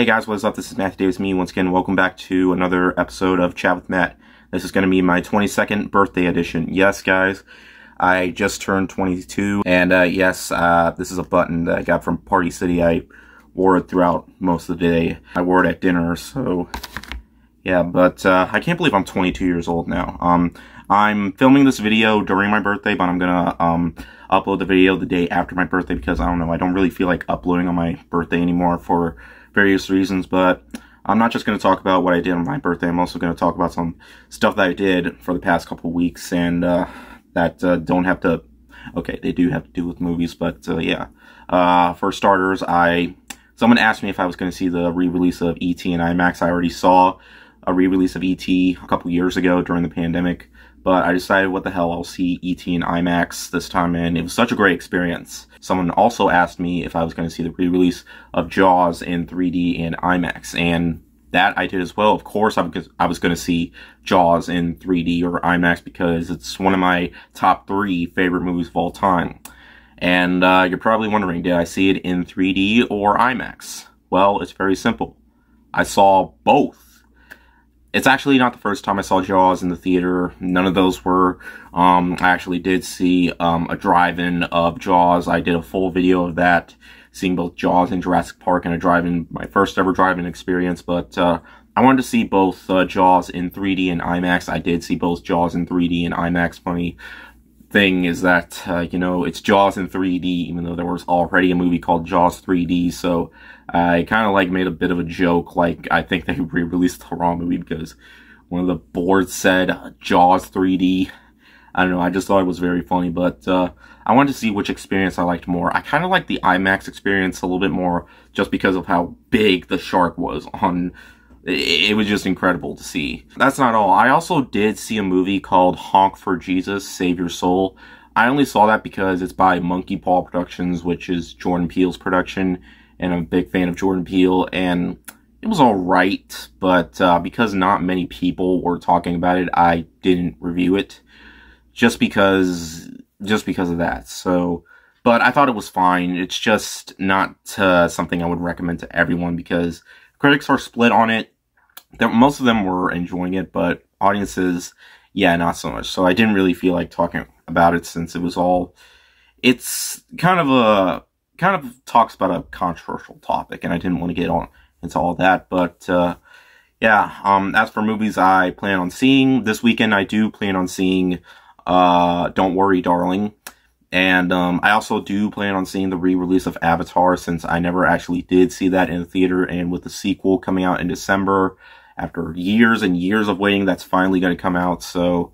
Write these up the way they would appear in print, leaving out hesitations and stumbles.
Hey guys, what's up? This is Matthew Davis, me once again. Welcome back to another episode of Chat with Matt. This is going to be my 22nd birthday edition. Yes, guys, I just turned 22, and yes, this is a button that I got from Party City. I wore it throughout most of the day. I wore it at dinner, so yeah, but I can't believe I'm 22 years old now. I'm filming this video during my birthday, but I'm gonna upload the video the day after my birthday because I don't know, I don't really feel like uploading on my birthday anymore for various reasons. But I'm not just gonna talk about what I did on my birthday. I'm also gonna talk about some stuff that I did for the past couple weeks and that don't have to. Okay, they do have to do with movies, but yeah. For starters, someone asked me if I was going to see the re-release of E.T. in IMAX. I already saw a re-release of E.T. a couple years ago during the pandemic, but I decided, what the hell, I'll see E.T. in IMAX this time, and it was such a great experience. Someone also asked me if I was going to see the re-release of Jaws in 3D in IMAX, and that I did as well. Of course, I was going to see Jaws in 3D or IMAX because it's one of my top 3 favorite movies of all time. And you're probably wondering, did I see it in 3D or IMAX? Well, it's very simple. I saw both. It's actually not the first time I saw Jaws in the theater. None of those were. I actually did see a drive-in of Jaws. I did a full video of that, seeing both Jaws and Jurassic Park in a drive-in, my first ever drive-in experience. But I wanted to see both Jaws in 3D and IMAX. I did see both Jaws in 3D and IMAX. Funny thing is that, you know, it's Jaws in 3D, even though there was already a movie called Jaws 3D, so I kind of, like, made a bit of a joke, like, I think they re-released the wrong movie because one of the boards said Jaws 3D. I don't know, I just thought it was very funny, but I wanted to see which experience I liked more. I kind of liked the IMAX experience a little bit more, just because of how big the shark was on. It was just incredible to see. That's not all. I also did see a movie called Honk for Jesus, Save Your Soul. I only saw that because it's by Monkey Paw Productions, which is Jordan Peele's production, and I'm a big fan of Jordan Peele, and it was alright, but because not many people were talking about it, I didn't review it, just because of that. So, but I thought it was fine. It's just not something I would recommend to everyone because critics are split on it. Most of them were enjoying it, but audiences, yeah, not so much. So I didn't really feel like talking about it since it's kind of talks about a controversial topic, and I didn't want to get into all that. But yeah, as for movies I plan on seeing this weekend, I do plan on seeing Don't Worry, Darling. And I also do plan on seeing the re-release of Avatar, since I never actually did see that in the theater, and with the sequel coming out in December, after years and years of waiting, that's finally going to come out. So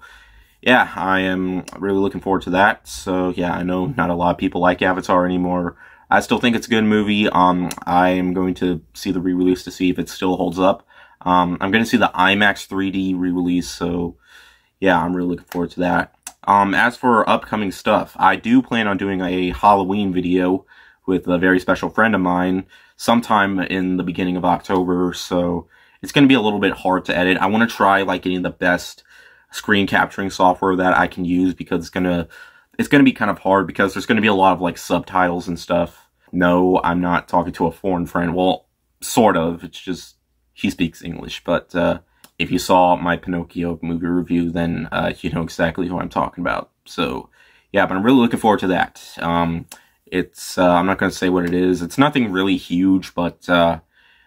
yeah, I am really looking forward to that. So yeah, I know not a lot of people like Avatar anymore. I still think it's a good movie. I am going to see the re-release to see if it still holds up. I'm going to see the IMAX 3D re-release, so yeah, I'm really looking forward to that. As for upcoming stuff, I do plan on doing a Halloween video with a very special friend of mine sometime in the beginning of October, so it's going to be a little bit hard to edit. I want to try, like, getting the best screen capturing software that I can use, because it's going to be kind of hard, because there's going to be a lot of, like, subtitles and stuff. No, I'm not talking to a foreign friend. Well, sort of. It's just, he speaks English, but, if you saw my Pinocchio movie review, then you know exactly who I'm talking about. So, yeah, but I'm really looking forward to that. I'm not going to say what it is. It's nothing really huge, but I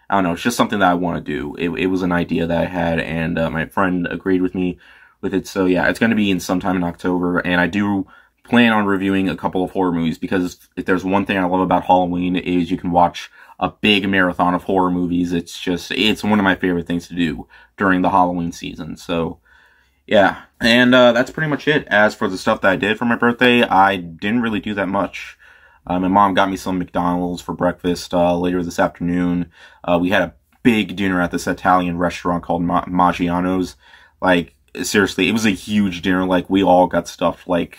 don't know. It's just something that I want to do. It was an idea that I had, and my friend agreed with me with it. So, yeah, it's going to be sometime in October, and I do plan on reviewing a couple of horror movies, because if there's one thing I love about Halloween is you can watch a big marathon of horror movies. It's one of my favorite things to do during the Halloween season. So, yeah. And that's pretty much it. As for the stuff that I did for my birthday, I didn't really do that much. My mom got me some McDonald's for breakfast later this afternoon. We had a big dinner at this Italian restaurant called Maggiano's. Like, seriously, it was a huge dinner. Like, we all got stuffed. Like,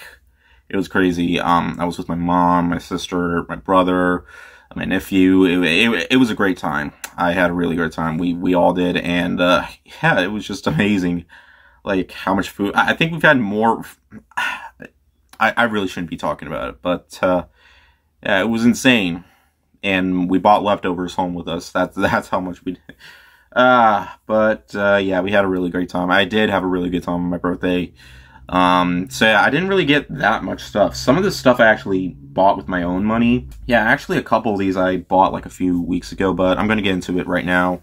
it was crazy. I was with my mom, my sister, my brother, my nephew. It was a great time. I had a really great time. We all did, and yeah, it was just amazing. Like, how much food. I think we've had more. I really shouldn't be talking about it, but yeah, it was insane. and we bought leftovers home with us. That's how much we did. Yeah, we had a really great time. I did have a really good time on my birthday. So yeah, I didn't really get that much stuff. Some of this stuff I actually bought with my own money. Yeah, actually a couple of these I bought like a few weeks ago, but I'm going to get into it right now.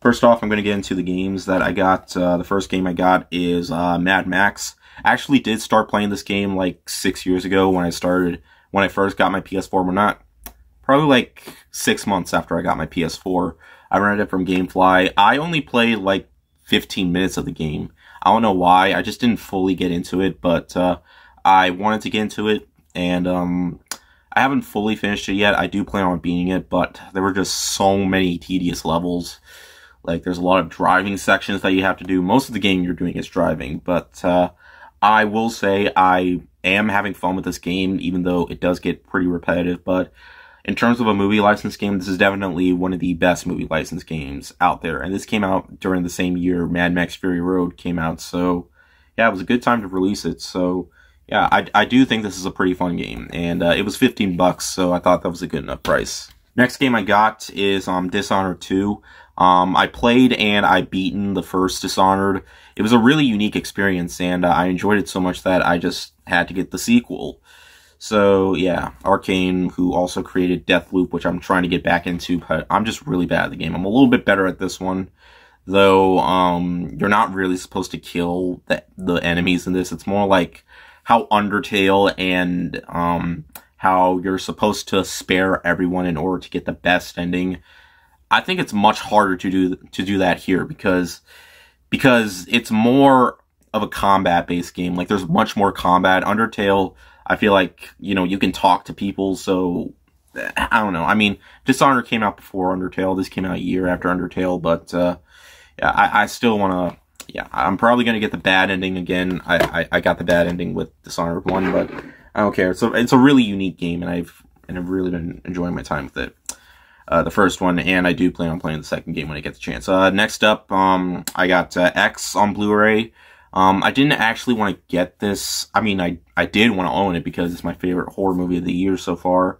First off, I'm going to get into the games that I got. The first game I got is Mad Max. I actually did start playing this game like 6 years ago when I first got my PS4. Well, not, probably like 6 months after I got my PS4. I rented it from GameFly. I only played like 15 minutes of the game. I don't know why. I just didn't fully get into it, but I wanted to get into it, and I haven't fully finished it yet. I do plan on beating it, but there were just so many tedious levels. Like, there's a lot of driving sections that you have to do. Most of the game you're doing is driving, but I will say I am having fun with this game, even though it does get pretty repetitive. But in terms of a movie license game, this is definitely one of the best movie license games out there. And this came out during the same year Mad Max Fury Road came out, so yeah, it was a good time to release it. So yeah, I do think this is a pretty fun game, and it was $15, so I thought that was a good enough price. Next game I got is Dishonored 2. I played and I beaten the first Dishonored. It was a really unique experience, and I enjoyed it so much that I just had to get the sequel. So yeah, Arcane, who also created Deathloop, which I'm trying to get back into, but I'm just really bad at the game. I'm a little bit better at this one, though. You're not really supposed to kill the enemies in this. It's more like how Undertale and how you're supposed to spare everyone in order to get the best ending. I think it's much harder to do that here because it's more of a combat-based game. Like, there's much more combat. Undertale, I feel like, you know, you can talk to people, so I don't know. I mean, Dishonored came out before Undertale. This came out a year after Undertale, but yeah, I still want to. Yeah, I'm probably gonna get the bad ending again. I got the bad ending with Dishonored 1, but I don't care. So it's a really unique game, and I've really been enjoying my time with it. The first one, and I do plan on playing the second game when I get the chance. Next up, I got X on Blu-ray. I didn't actually want to get this. I mean, I did want to own it because it's my favorite horror movie of the year so far.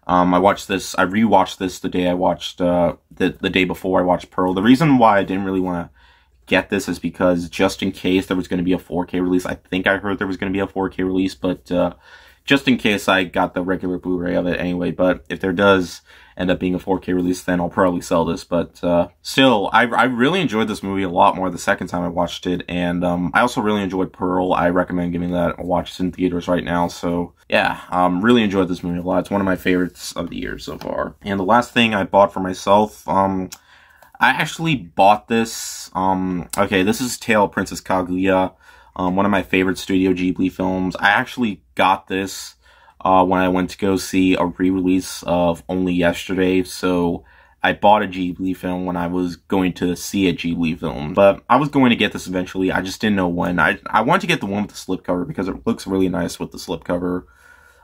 I rewatched this the day I watched, the day before I watched Pearl. The reason why I didn't really want to get this is because just in case there was going to be a 4K release, I think I heard there was going to be a 4K release, but just in case, I got the regular Blu-ray of it anyway. But if there does end up being a 4K release, then I'll probably sell this. But still, I really enjoyed this movie a lot more the second time I watched it, and I also really enjoyed Pearl. I recommend giving that a watch. It's in theaters right now, so yeah, really enjoyed this movie a lot. It's one of my favorites of the year so far. And the last thing I bought for myself, I actually bought this. Okay, this is Tale of Princess Kaguya, one of my favorite Studio Ghibli films. I actually got this when I went to go see a re-release of Only Yesterday, so I bought a Ghibli film when I was going to see a Ghibli film. But I was going to get this eventually, I just didn't know when. I wanted to get the one with the slipcover because it looks really nice with the slipcover.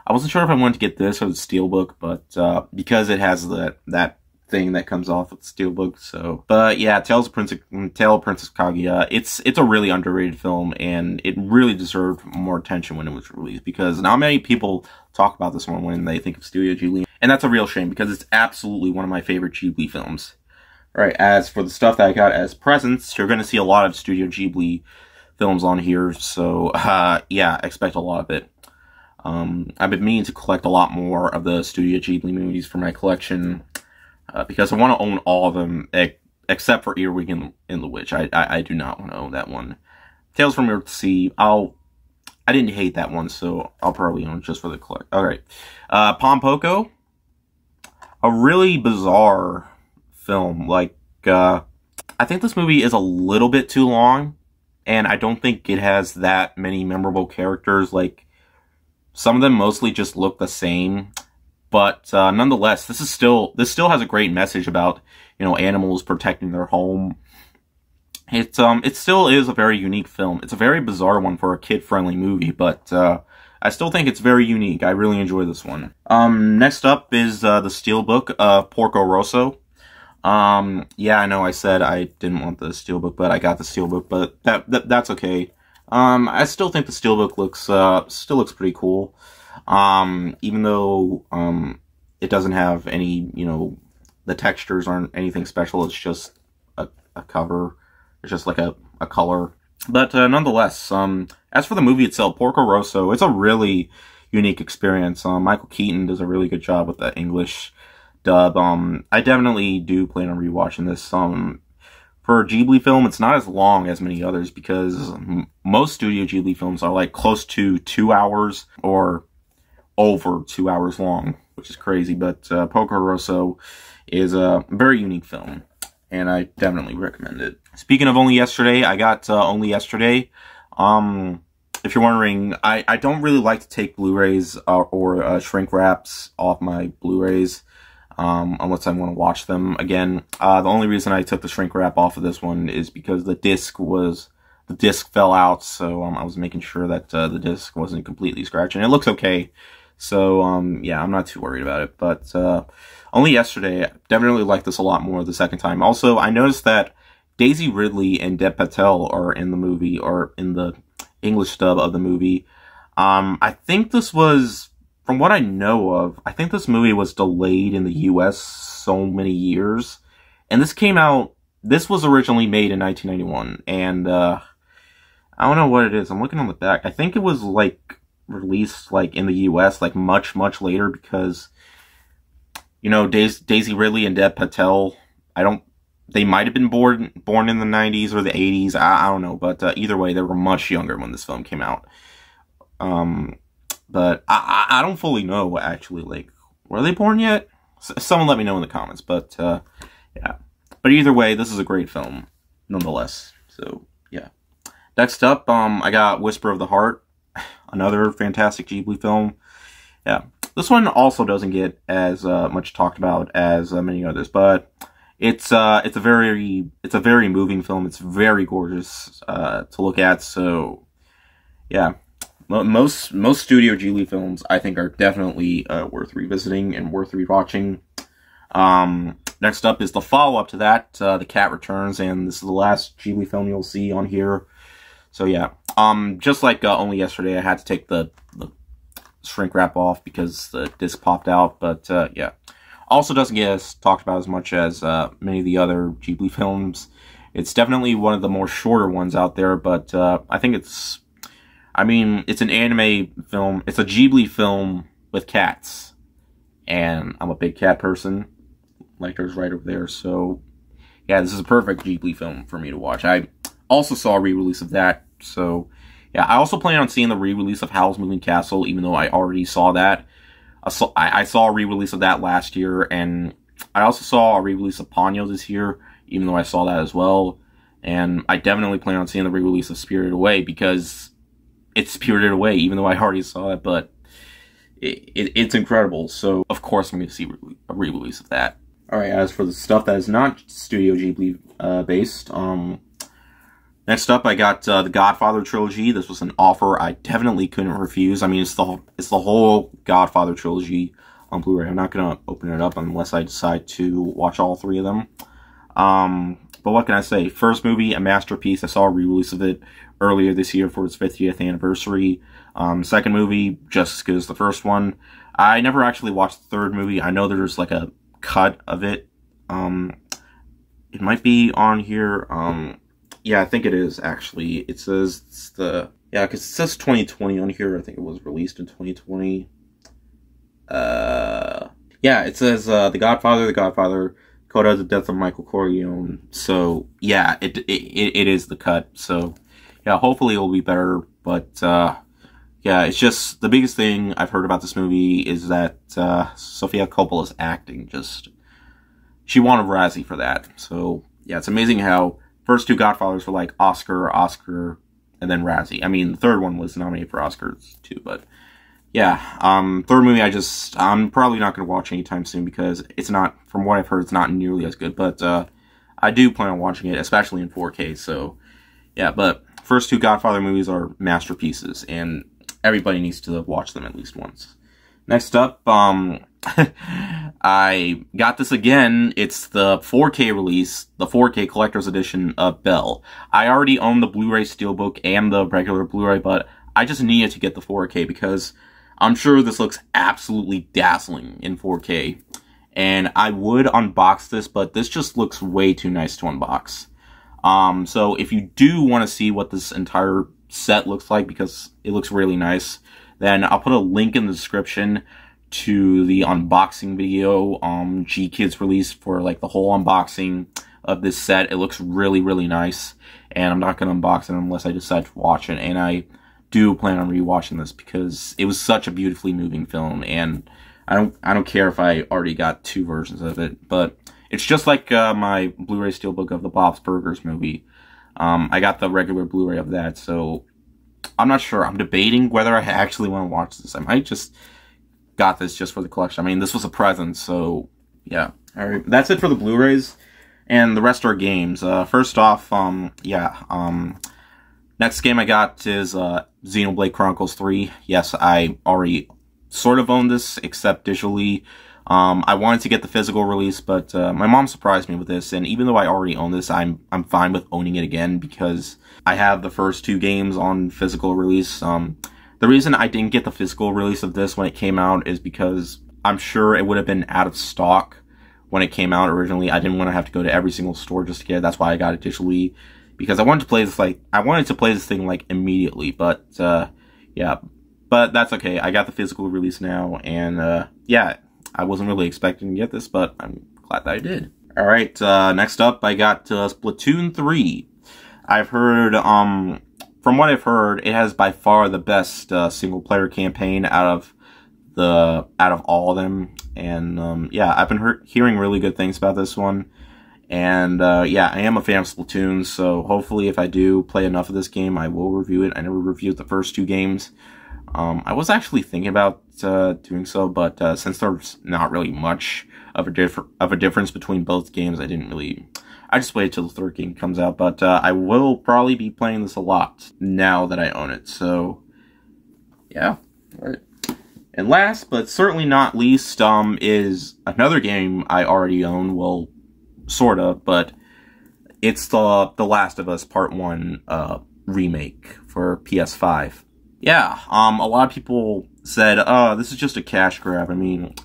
I wasn't sure if I wanted to get this or the Steelbook, but because it has that thing that comes off with the Steelbook, so. But yeah, Tale of Princess Kaguya, it's a really underrated film, and it really deserved more attention when it was released, because not many people talk about this one when they think of Studio Ghibli, and that's a real shame, because it's absolutely one of my favorite Ghibli films. Alright, as for the stuff that I got as presents, you're going to see a lot of Studio Ghibli films on here, so yeah, expect a lot of it. I've been meaning to collect a lot more of the Studio Ghibli movies for my collection, because I want to own all of them, except for Earwig and the Witch. I do not want to own that one. Tales from Earth to Sea, I didn't hate that one, so I'll probably own it just for the collect. Alright. Porco, a really bizarre film. Like, I think this movie is a little bit too long, and I don't think it has that many memorable characters. Like, some of them mostly just look the same. But nonetheless, this still has a great message about, you know, animals protecting their home. It still is a very unique film. It's a very bizarre one for a kid-friendly movie, but I still think it's very unique. I really enjoy this one. Next up is the Steelbook of Porco Rosso. Yeah, I know I said I didn't want the Steelbook, but I got the Steelbook, but that's okay. I still think the Steelbook still looks pretty cool. Even though it doesn't have any, you know, the textures aren't anything special. It's just a cover. It's just like a color. But nonetheless, as for the movie itself, Porco Rosso, it's a really unique experience. Michael Keaton does a really good job with the English dub. I definitely do plan on rewatching this. For a Ghibli film, it's not as long as many others because most Studio Ghibli films are like close to 2 hours or over 2 hours long, which is crazy. But Porco Rosso is a very unique film, and I definitely recommend it. Speaking of Only Yesterday, I got Only Yesterday. If you're wondering, I don't really like to take Blu-rays or shrink wraps off my Blu-rays. Unless I want to watch them again. The only reason I took the shrink wrap off of this one is because the disc fell out, so I was making sure that the disc wasn't completely scratched, and it looks okay. So yeah, I'm not too worried about it. But Only Yesterday, I definitely liked this a lot more the second time. Also, I noticed that Daisy Ridley and Dev Patel are in the movie, or in the English dub of the movie. I think this was, from what I know of, I think this movie was delayed in the US so many years. And this was originally made in 1991. And, I don't know what it is. I'm looking on the back. I think it was, like, released, like, in the US, like, much, much later because, you know, Daisy Ridley and Dev Patel, they might have been born in the 90s or the 80s. I don't know. But, either way, they were much younger when this film came out. But I don't fully know, actually, like, were they born yet? Someone let me know in the comments, but, yeah. But either way, this is a great film, nonetheless, so, yeah. Next up, I got Whisper of the Heart, another fantastic Ghibli film. Yeah, this one also doesn't get as much talked about as many others, but it's a very moving film. It's very gorgeous to look at, so, yeah. Most Studio Ghibli films, I think, are definitely worth revisiting and worth rewatching. Next up is the follow-up to that, The Cat Returns, and this is the last Ghibli film you'll see on here. So yeah, just like Only Yesterday, I had to take the shrink wrap off because the disc popped out, but yeah. Also doesn't get talked about as much as many of the other Ghibli films. It's definitely one of the more shorter ones out there, but I think it's an anime film. It's a Ghibli film with cats. And I'm a big cat person. Like there's right over there. So, yeah, this is a perfect Ghibli film for me to watch. I also saw a re-release of that. So, yeah, I also plan on seeing the re-release of Howl's Moving Castle, even though I already saw that. I saw a re-release of that last year. And I also saw a re-release of Ponyo this year, even though I saw that as well. And I definitely plan on seeing the re-release of Spirited Away, because it's Spirited Away, even though I already saw it, but it's incredible. So, of course, I'm going to see a re-release of that. Alright, as for the stuff that is not Studio Ghibli based, next up I got the Godfather Trilogy. This was an offer I definitely couldn't refuse. I mean, it's the whole Godfather Trilogy on Blu-ray. I'm not going to open it up unless I decide to watch all three of them. But what can I say? First movie, a masterpiece. I saw a re-release of it earlier this year for its 50th anniversary. Second movie, just as good as the first one. I never actually watched the third movie. I know there's like a cut of it. It might be on here. Yeah, I think it is actually. It says because it says 2020 on here. I think it was released in 2020. Yeah, it says The Godfather, Coda, The Death of Michael Corleone. So yeah, it is the cut. So yeah, hopefully it'll be better. But yeah, it's just the biggest thing I've heard about this movie is that Sofia Coppola's acting. She won a Razzie for that. So yeah, it's amazing how first two Godfathers were like Oscar, and then Razzie. I mean, the third one was nominated for Oscars too, but yeah, third movie I'm probably not going to watch anytime soon because it's not, from what I've heard, it's not nearly as good, but I do plan on watching it, especially in 4K, so yeah, but first two Godfather movies are masterpieces, and everybody needs to watch them at least once. Next up, I got this again. It's the 4K release, the 4K Collector's Edition of Belle. I already own the Blu-ray Steelbook and the regular Blu-ray, but I just needed to get the 4K because I'm sure this looks absolutely dazzling in 4K. And I would unbox this, but this just looks way too nice to unbox. So if you do want to see what this entire set looks like, because it looks really nice, then I'll put a link in the description to the unboxing video G-Kids released for like the whole unboxing of this set. It looks really, really nice, and I'm not going to unbox it unless I decide to watch it, and I do plan on rewatching this because it was such a beautifully moving film, and I don't care if I already got 2 versions of it, but it's just like my Blu-ray Steelbook of the Bob's Burgers movie. I got the regular Blu-ray of that, so I'm not sure. I'm debating whether I actually want to watch this. I might just got this just for the collection. I mean, this was a present, so yeah. Alright, that's it for the Blu-rays, and the rest are games. First off, next game I got is Xenoblade Chronicles 3. Yes, I already sort of own this, except digitally. I wanted to get the physical release, but my mom surprised me with this, and even though I already own this, I'm fine with owning it again because I have the first 2 games on physical release. The reason I didn't get the physical release of this when it came out is because I'm sure it would have been out of stock when it came out originally. I didn't want to have to go to every single store just to get it. That's why I got it digitally, because I wanted to play this thing like immediately, but yeah. But that's okay. I got the physical release now, and yeah, I wasn't really expecting to get this, but I'm glad that I did. Alright, next up I got Splatoon 3. I've heard, from what I've heard, it has by far the best single-player campaign out of all of them, and yeah, I've been hearing really good things about this one, and yeah, I am a fan of Splatoon, so hopefully if I do play enough of this game, I will review it. I never reviewed the first 2 games. I was actually thinking about doing so, but since there's not really much of a difference between both games, I just waited till the 3rd game comes out, but I will probably be playing this a lot now that I own it, so yeah. Alright. And last, but certainly not least, is another game I already own, well, sort of, but it's the Last of Us Part 1 remake for PS5. Yeah, a lot of people said, this is just a cash grab. I mean,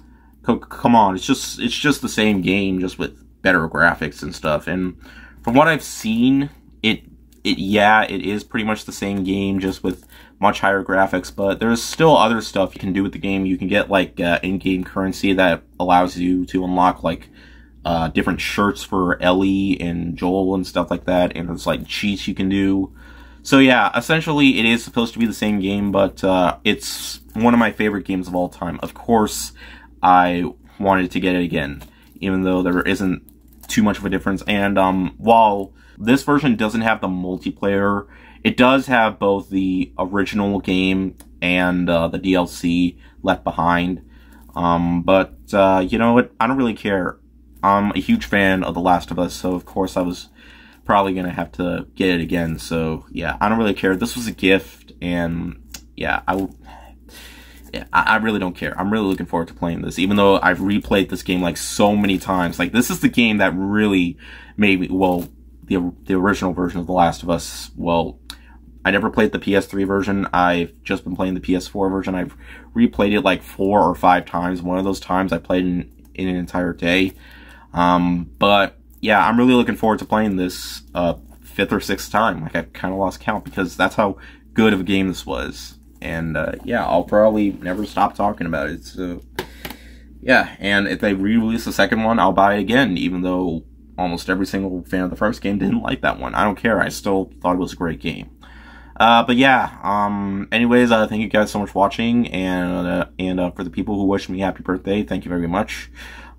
come on, it's just the same game, just with better graphics and stuff. And from what I've seen, it is pretty much the same game, just with much higher graphics, but there's still other stuff you can do with the game. You can get, like, in-game currency that allows you to unlock, like, different shirts for Ellie and Joel and stuff like that, and there's, like, cheats you can do. So yeah, essentially it is supposed to be the same game, but it's one of my favorite games of all time. Of course, I wanted to get it again, even though there isn't too much of a difference. And while this version doesn't have the multiplayer, it does have both the original game and the DLC Left Behind. But you know what? I don't really care. I'm a huge fan of The Last of Us, so of course I was probably gonna have to get it again. So yeah, I don't really care. This was a gift, and yeah, I really don't care. I'm really looking forward to playing this, even though I've replayed this game like so many times. Like, this is the game that really made me, well, the original version of The Last of Us. Well, I never played the PS3 version. I've just been playing the PS4 version. I've replayed it like 4 or 5 times. One of those times I played in an entire day. But yeah, I'm really looking forward to playing this 5th or 6th time. Like, I kind of lost count because that's how good of a game this was. And yeah, I'll probably never stop talking about it. So yeah, and if they re-release the second one, I'll buy it again, even though almost every single fan of the first game didn't like that one. I don't care. I still thought it was a great game. But yeah, anyways, thank you guys so much for watching, and for the people who wish me happy birthday, thank you very much.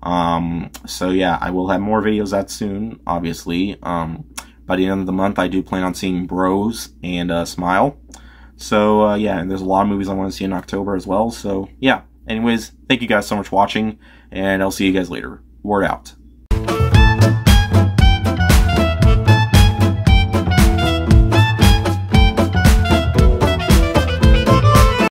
So yeah, I will have more videos out soon, obviously. By the end of the month, I do plan on seeing Bros and Smile. So yeah, and there's a lot of movies I want to see in October as well. So yeah, anyways, thank you guys so much for watching, and I'll see you guys later. Word out.